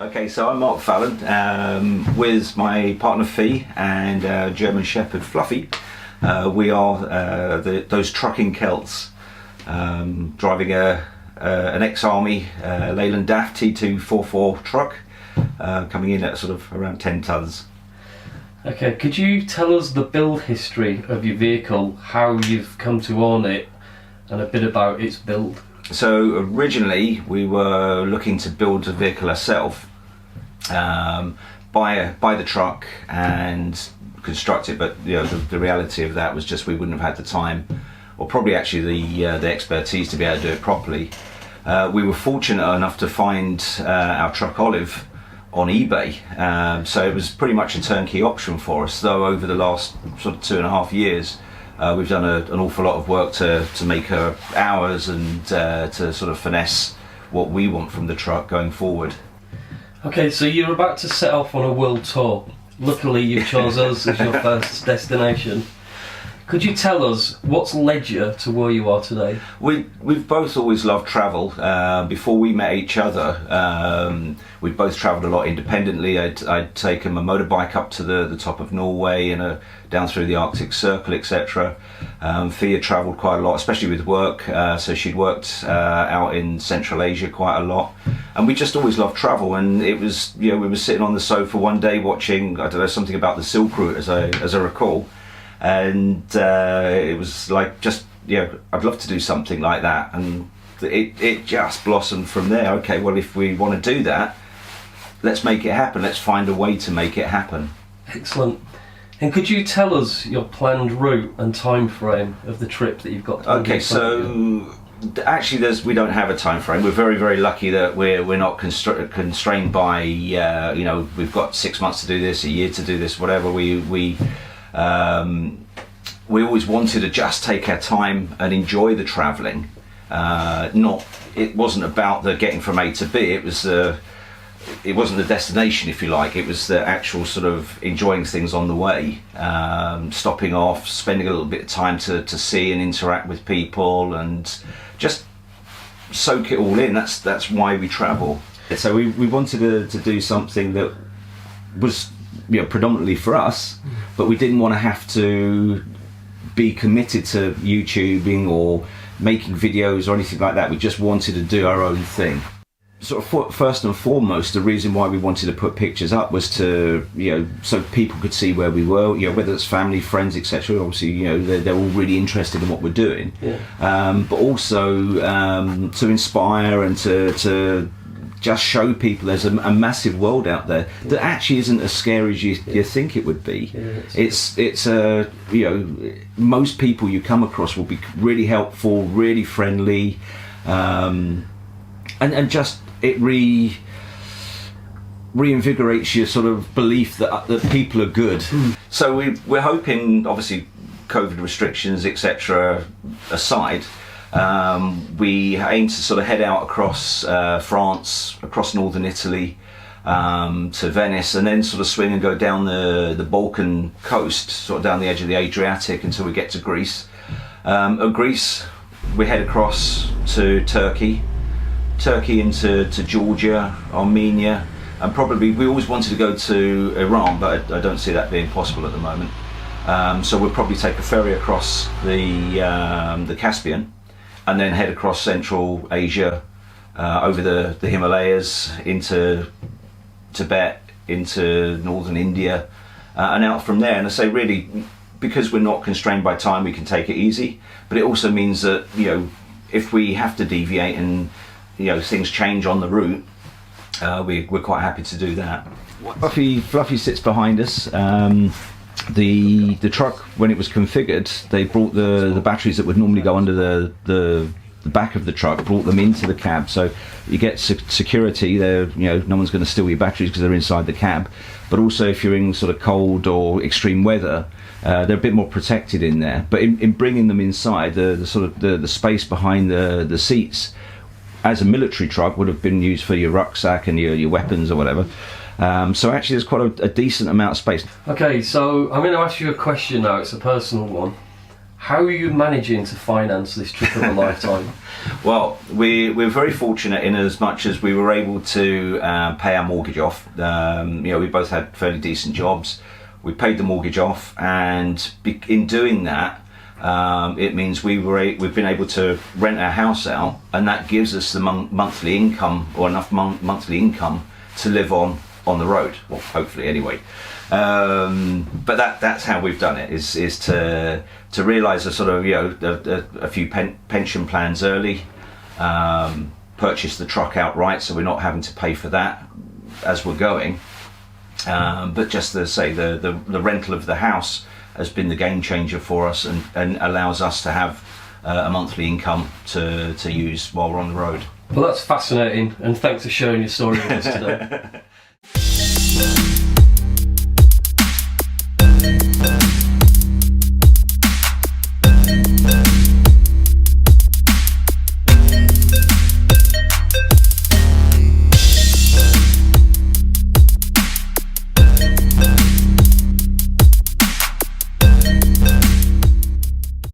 Okay, so I'm Mark Fallon with my partner Fee and German Shepherd Fluffy. We are Those Tricking Celts, driving an ex-army Leyland DAF T244 truck, coming in at sort of around 10 tonnes. Okay, could you tell us the build history of your vehicle, how you've come to own it, and a bit about its build? So originally we were looking to build a vehicle ourselves, buy the truck and construct it, but you know the reality of that was just we wouldn't have had the time, or probably actually the expertise to be able to do it properly. We were fortunate enough to find our truck Olive on eBay, so it was pretty much a turnkey option for us, though over the last sort of 2.5 years we've done an awful lot of work to make her ours and to sort of finesse what we want from the truck going forward. Okay, so you're about to set off on a world tour. Luckily you chose us as your first destination. Could you tell us what's led you to where you are today? We've both always loved travel. Before we met each other, we'd both travelled a lot independently. I'd taken my motorbike up to the top of Norway and down through the Arctic Circle, etc. Fee had travelled quite a lot, especially with work. So she'd worked out in Central Asia quite a lot, and we just always loved travel. And it was, you know, we were sitting on the sofa one day watching, I don't know, something about the Silk Route, as I recall. And it was like, just, you know, I'd love to do something like that, and it just blossomed from there. Okay, well, if we want to do that, let's make it happen. Let's find a way to make it happen. Excellent. And could you tell us your planned route and time frame of the trip that you've got to Okay, so actually we don't have a time frame. We're very, very lucky that we're not constrained by you know, we've got 6 months to do this, a year to do this, whatever. We always wanted to just take our time and enjoy the travelling. It wasn't about the getting from A to B. It wasn't the destination, if you like. It was the actual sort of enjoying things on the way, stopping off, spending a little bit of time to see and interact with people, and just soak it all in. That's why we travel. So we wanted to do something that was, you know, predominantly for us, but we didn't want to have to be committed to YouTubing or making videos or anything like that. We just wanted to do our own thing. Sort of first and foremost, the reason why we wanted to put pictures up was to, you know, so people could see where we were, you know, whether it's family, friends, etc. Obviously, you know, they're all really interested in what we're doing, yeah. But also to inspire and to just show people there's a massive world out there that actually isn't as scary as you think it would be. It's you know, most people you come across will be really helpful, really friendly, and just it reinvigorates your sort of belief that people are good. So we're hoping, obviously COVID restrictions, etc. aside, we aim to sort of head out across France, across northern Italy, to Venice, and then sort of swing and go down the Balkan coast, sort of down the edge of the Adriatic until we get to Greece. At Greece, we head across to Turkey into Georgia, Armenia, and probably we always wanted to go to Iran, but I don't see that being possible at the moment. So we'll probably take a ferry across the Caspian, and then head across Central Asia, over the Himalayas, into Tibet, into northern India, and out from there. And I say, really, because we're not constrained by time, we can take it easy, but it also means that, you know, if we have to deviate and, you know, things change on the route, we're quite happy to do that. Fluffy sits behind us. The truck, when it was configured, they brought the batteries that would normally go under the the back of the truck, brought them into the cab, so you get security there. No one's going to steal your batteries because they're inside the cab, but also if you're in sort of cold or extreme weather, they're a bit more protected in there. But in bringing them inside, the sort of the space behind the seats, as a military truck, would have been used for your rucksack and your weapons or whatever. So actually there's quite a decent amount of space. Okay, so I'm going to ask you a question now. It's a personal one. How are you managing to finance this trip of a lifetime? Well, we're very fortunate in as much as we were able to pay our mortgage off. We both had fairly decent jobs. We paid the mortgage off, and in doing that, it means we've been able to rent our house out, and that gives us the monthly income, or enough monthly income to live on the road. Well, hopefully anyway. But that's how we've done it, is to realise a sort of a few pension plans early, purchase the truck outright, so we're not having to pay for that as we're going. But just to say, the rental of the house has been the game changer for us, and allows us to have a monthly income to use while we're on the road. Well, that's fascinating, and thanks for sharing your story with us today.